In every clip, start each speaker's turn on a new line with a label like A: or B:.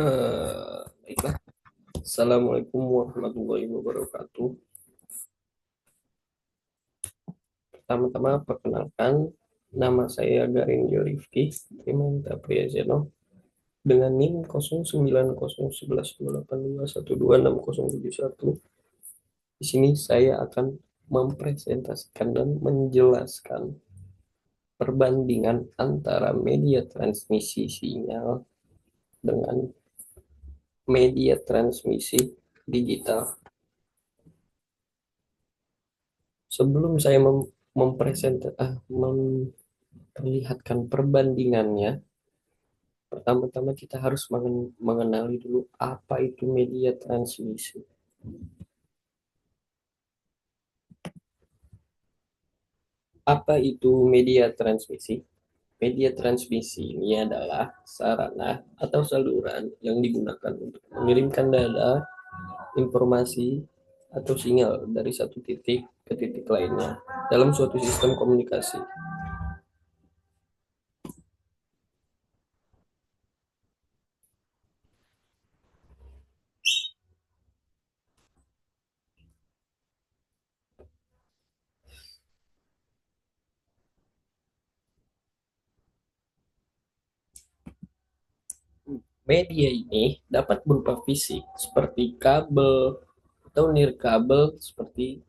A: Baiklah. Assalamualaikum warahmatullahi wabarakatuh. Pertama-tama perkenalkan, nama saya Garin Rifki Primanta Priyazeno dengan NIM 09011128212601. Di sini saya akan mempresentasikan dan menjelaskan perbandingan antara media transmisi sinyal dengan media transmisi digital. Sebelum saya memperlihatkan perbandingannya, pertama-tama kita harus mengenali dulu apa itu media transmisi. Apa itu media transmisi? Media transmisi ini adalah sarana atau saluran yang digunakan untuk mengirimkan data, informasi, atau sinyal dari satu titik ke titik lainnya dalam suatu sistem komunikasi. Media ini dapat berupa fisik seperti kabel atau nirkabel, seperti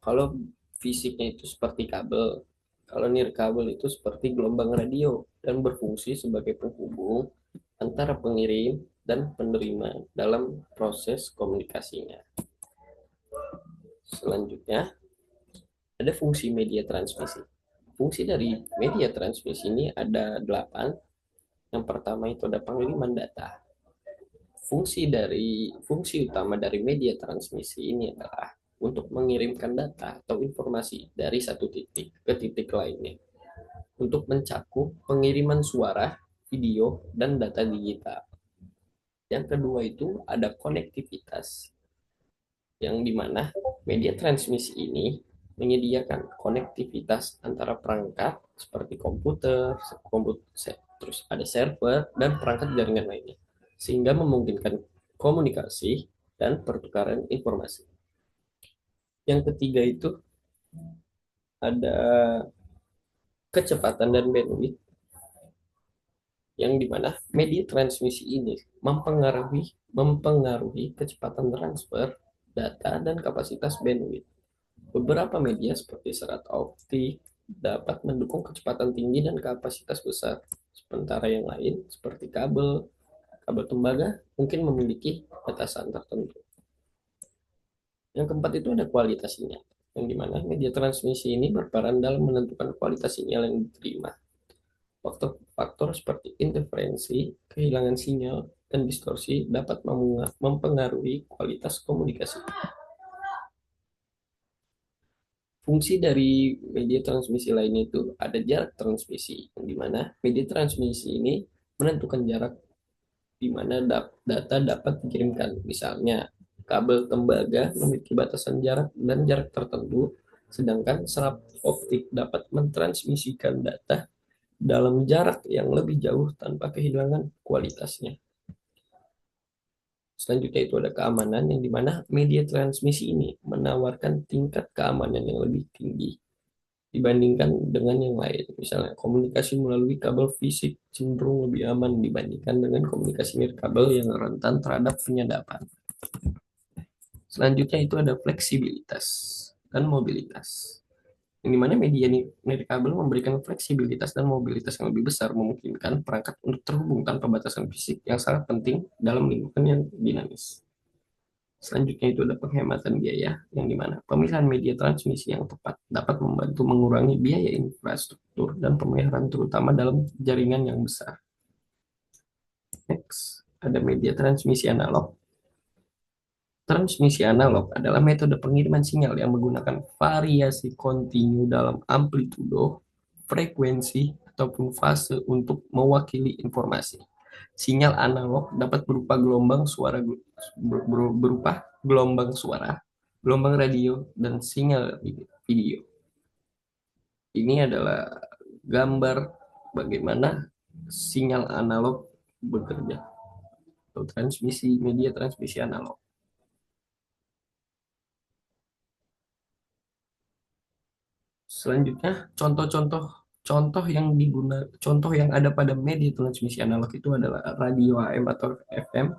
A: kalau fisiknya itu seperti kabel, kalau nirkabel itu seperti gelombang radio dan berfungsi sebagai penghubung antara pengirim dan penerima dalam proses komunikasinya. Selanjutnya, ada fungsi media transmisi. Fungsi dari media transmisi ini ada 8. Yang pertama itu ada pengiriman data. Fungsi utama dari media transmisi ini adalah untuk mengirimkan data atau informasi dari satu titik ke titik lainnya untuk mencakup pengiriman suara, video, dan data digital. Yang kedua itu ada konektivitas, yang dimana media transmisi ini menyediakan konektivitas antara perangkat seperti komputer, terus ada server dan perangkat jaringan lainnya, sehingga memungkinkan komunikasi dan pertukaran informasi. Yang ketiga itu ada kecepatan dan bandwidth, yang dimana media transmisi ini mempengaruhi kecepatan transfer data dan kapasitas bandwidth. Beberapa media seperti serat optik dapat mendukung kecepatan tinggi dan kapasitas besar, sementara yang lain seperti kabel tembaga mungkin memiliki batasan tertentu. Yang keempat itu ada kualitas sinyal, yang dimana media transmisi ini berperan dalam menentukan kualitas sinyal yang diterima. Faktor-faktor seperti interferensi, kehilangan sinyal, dan distorsi dapat mempengaruhi kualitas komunikasi. Fungsi dari media transmisi lainnya itu ada jarak transmisi, di mana media transmisi ini menentukan jarak di mana data dapat dikirimkan. Misalnya, kabel tembaga memiliki batasan jarak dan jarak tertentu, sedangkan serat optik dapat mentransmisikan data dalam jarak yang lebih jauh tanpa kehilangan kualitasnya. Selanjutnya itu ada keamanan, yang dimana media transmisi ini menawarkan tingkat keamanan yang lebih tinggi dibandingkan dengan yang lain. Misalnya, komunikasi melalui kabel fisik cenderung lebih aman dibandingkan dengan komunikasi nirkabel yang rentan terhadap penyadapan. Selanjutnya itu ada fleksibilitas dan mobilitas, yang dimana media nirkabel memberikan fleksibilitas dan mobilitas yang lebih besar, memungkinkan perangkat untuk terhubung tanpa batasan fisik, yang sangat penting dalam lingkungan yang dinamis. Selanjutnya itu ada penghematan biaya, yang dimana pemilihan media transmisi yang tepat dapat membantu mengurangi biaya infrastruktur dan pemeliharaan, terutama dalam jaringan yang besar. Next, ada media transmisi analog. Transmisi analog adalah metode pengiriman sinyal yang menggunakan variasi kontinu dalam amplitudo, frekuensi, ataupun fase untuk mewakili informasi. Sinyal analog dapat berupa gelombang suara, gelombang radio, dan sinyal video. Ini adalah gambar bagaimana sinyal analog bekerja atau transmisi media transmisi analog. Selanjutnya, contoh yang contoh yang ada pada media transmisi analog itu adalah radio AM atau FM.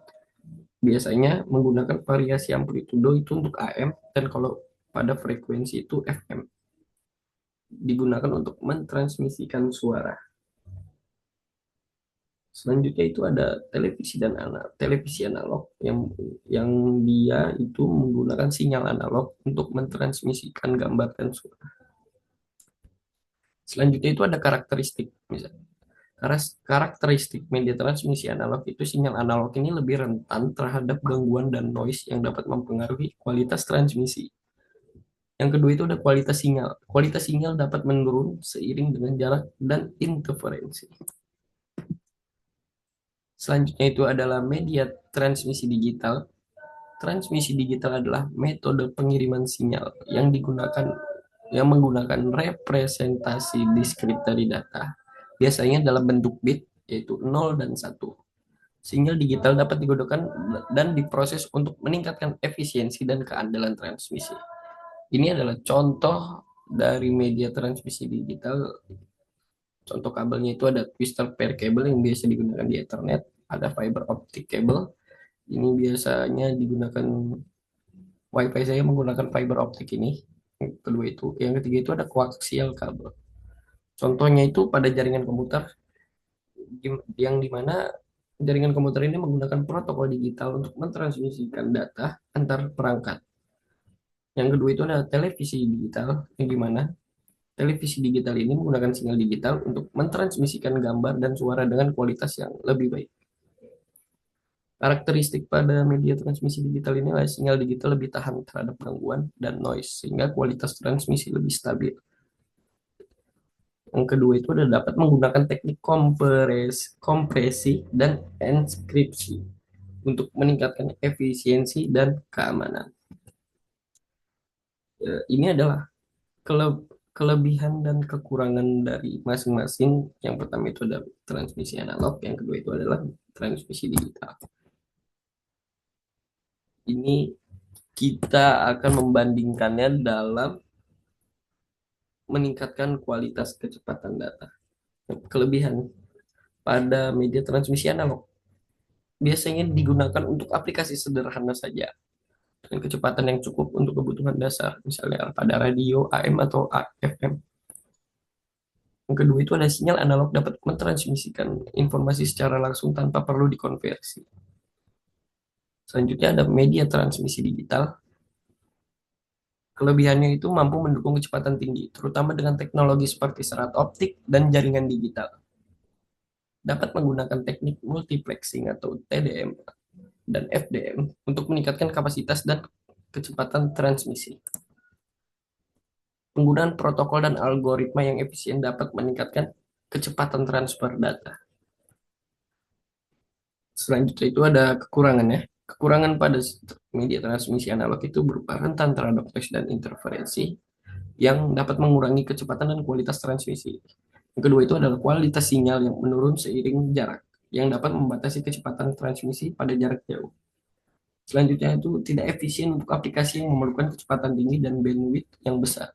A: Biasanya menggunakan variasi amplitudo itu untuk AM, dan kalau pada frekuensi itu FM, digunakan untuk mentransmisikan suara. Selanjutnya itu ada televisi analog yang dia itu menggunakan sinyal analog untuk mentransmisikan gambar dan suara. Selanjutnya itu ada karakteristik. Misalnya, karakteristik media transmisi analog itu sinyal analog ini lebih rentan terhadap gangguan dan noise yang dapat mempengaruhi kualitas transmisi. Yang kedua itu ada kualitas sinyal. Kualitas sinyal dapat menurun seiring dengan jarak dan interferensi. Selanjutnya itu adalah media transmisi digital. Transmisi digital adalah metode pengiriman sinyal yang menggunakan representasi diskrit dari data, biasanya dalam bentuk bit, yaitu 0 dan 1. Sinyal digital dapat digunakan dan diproses untuk meningkatkan efisiensi dan keandalan transmisi. Ini adalah contoh dari media transmisi digital. Contoh kabelnya itu ada twisted pair cable yang biasa digunakan di Ethernet, ada fiber optic cable. Ini biasanya digunakan WiFi, saya menggunakan fiber optik ini. Yang kedua itu, yang ketiga itu ada koaksial kabel. Contohnya itu pada jaringan komputer yang dimana jaringan komputer ini menggunakan protokol digital untuk mentransmisikan data antar perangkat. Yang kedua itu ada televisi digital, yang dimana televisi digital ini menggunakan sinyal digital untuk mentransmisikan gambar dan suara dengan kualitas yang lebih baik. Karakteristik pada media transmisi digital ini adalah sinyal digital lebih tahan terhadap gangguan dan noise, sehingga kualitas transmisi lebih stabil. Yang kedua itu adalah dapat menggunakan teknik kompresi dan enkripsi untuk meningkatkan efisiensi dan keamanan. Ini adalah kelebihan dan kekurangan dari masing-masing. Yang pertama itu ada transmisi analog, yang kedua itu adalah transmisi digital. Ini kita akan membandingkannya dalam meningkatkan kualitas kecepatan data. Kelebihan pada media transmisi analog biasanya digunakan untuk aplikasi sederhana saja dengan kecepatan yang cukup untuk kebutuhan dasar, misalnya pada radio AM atau FM. Yang kedua itu ada sinyal analog dapat mentransmisikan informasi secara langsung tanpa perlu dikonversi. Selanjutnya ada media transmisi digital. Kelebihannya itu mampu mendukung kecepatan tinggi, terutama dengan teknologi seperti serat optik dan jaringan digital. Dapat menggunakan teknik multiplexing atau TDM dan FDM untuk meningkatkan kapasitas dan kecepatan transmisi. Penggunaan protokol dan algoritma yang efisien dapat meningkatkan kecepatan transfer data. Selanjutnya itu ada kekurangannya. Kekurangan pada media transmisi analog itu berupa rentan terhadap noise dan interferensi yang dapat mengurangi kecepatan dan kualitas transmisi. Yang kedua itu adalah kualitas sinyal yang menurun seiring jarak, yang dapat membatasi kecepatan transmisi pada jarak jauh. Selanjutnya itu tidak efisien untuk aplikasi yang memerlukan kecepatan tinggi dan bandwidth yang besar.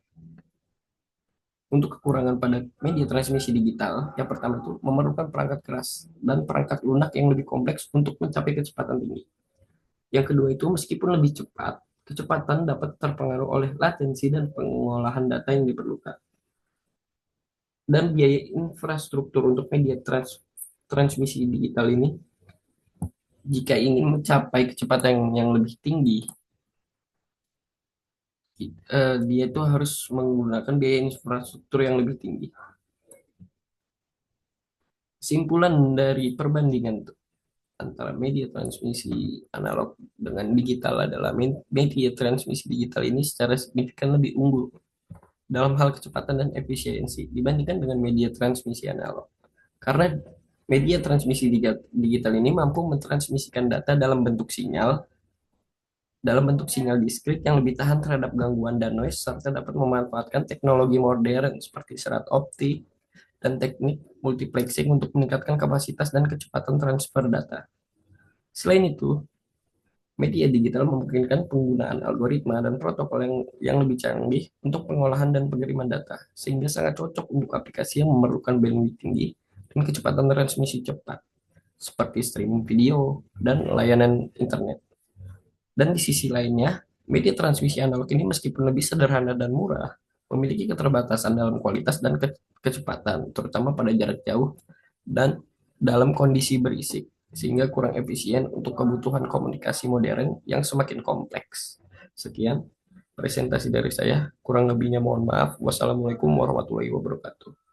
A: Untuk kekurangan pada media transmisi digital, yang pertama itu memerlukan perangkat keras dan perangkat lunak yang lebih kompleks untuk mencapai kecepatan tinggi. Yang kedua itu meskipun lebih cepat, kecepatan dapat terpengaruh oleh latensi dan pengolahan data yang diperlukan. Dan biaya infrastruktur untuk media transmisi digital ini, jika ingin mencapai kecepatan yang lebih tinggi, dia itu harus menggunakan biaya infrastruktur yang lebih tinggi. Kesimpulan dari perbandingan antara media transmisi analog dengan digital adalah media transmisi digital ini secara signifikan lebih unggul dalam hal kecepatan dan efisiensi dibandingkan dengan media transmisi analog. Karena media transmisi digital ini mampu mentransmisikan data dalam bentuk sinyal diskrit yang lebih tahan terhadap gangguan dan noise, serta dapat memanfaatkan teknologi modern seperti serat optik dan teknik multiplexing untuk meningkatkan kapasitas dan kecepatan transfer data. Selain itu, media digital memungkinkan penggunaan algoritma dan protokol yang lebih canggih untuk pengolahan dan pengiriman data, sehingga sangat cocok untuk aplikasi yang memerlukan bandwidth tinggi dan kecepatan transmisi cepat, seperti streaming video dan layanan internet. Dan di sisi lainnya, media transmisi analog ini meskipun lebih sederhana dan murah, memiliki keterbatasan dalam kualitas dan kecepatan, terutama pada jarak jauh dan dalam kondisi berisik, sehingga kurang efisien untuk kebutuhan komunikasi modern yang semakin kompleks. Sekian presentasi dari saya, kurang lebihnya mohon maaf. Wassalamualaikum warahmatullahi wabarakatuh.